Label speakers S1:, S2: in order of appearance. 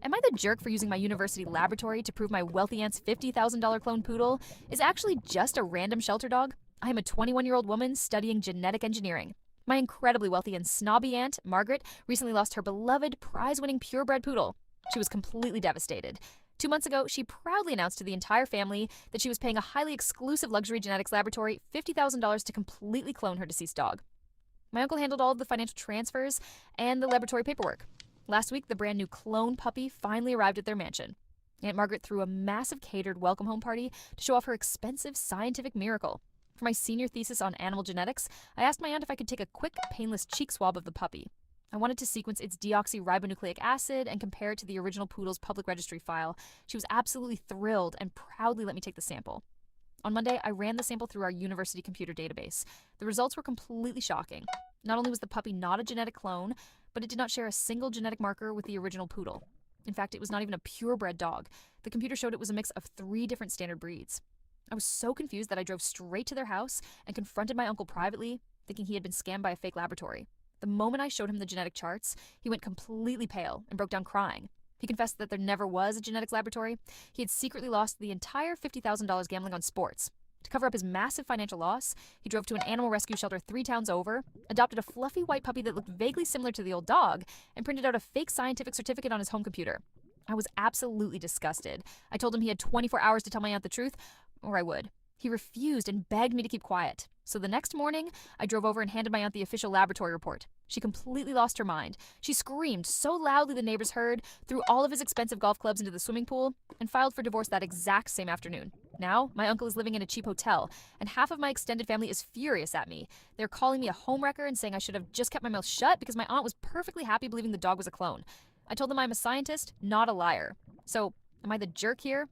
S1: Am I the jerk for using my university laboratory to prove my wealthy aunt's $50,000 clone poodle is actually just a random shelter dog? I am a 21-year-old woman studying genetic engineering. My incredibly wealthy and snobby aunt, Margaret, recently lost her beloved, prize-winning purebred poodle. She was completely devastated. 2 months ago, she proudly announced to the entire family that she was paying a highly exclusive luxury genetics laboratory $50,000 to completely clone her deceased dog. My uncle handled all of the financial transfers and the laboratory paperwork. Last week, the brand new clone puppy finally arrived at their mansion. Aunt Margaret threw a massive catered welcome home party to show off her expensive scientific miracle. For my senior thesis on animal genetics, I asked my aunt if I could take a quick, painless cheek swab of the puppy. I wanted to sequence its deoxyribonucleic acid and compare it to the original poodle's public registry file. She was absolutely thrilled and proudly let me take the sample. On Monday, I ran the sample through our university computer database. The results were completely shocking. Not only was the puppy not a genetic clone, but it did not share a single genetic marker with the original poodle. In fact, it was not even a purebred dog. The computer showed it was a mix of 3 different standard breeds. I was so confused that I drove straight to their house and confronted my uncle privately, thinking he had been scammed by a fake laboratory. The moment I showed him the genetic charts, he went completely pale and broke down crying. He confessed that there never was a genetics laboratory. He had secretly lost the entire $50,000 gambling on sports. To cover up his massive financial loss, he drove to an animal rescue shelter 3 towns over, adopted a fluffy white puppy that looked vaguely similar to the old dog, and printed out a fake scientific certificate on his home computer. I was absolutely disgusted. I told him he had 24 hours to tell my aunt the truth, or I would. He refused and begged me to keep quiet. So the next morning, I drove over and handed my aunt the official laboratory report. She completely lost her mind. She screamed so loudly the neighbors heard, threw all of his expensive golf clubs into the swimming pool, and filed for divorce that exact same afternoon. Now, my uncle is living in a cheap hotel, and half of my extended family is furious at me. They're calling me a homewrecker and saying I should have just kept my mouth shut because my aunt was perfectly happy believing the dog was a clone. I told them I'm a scientist, not a liar. So, am I the jerk here?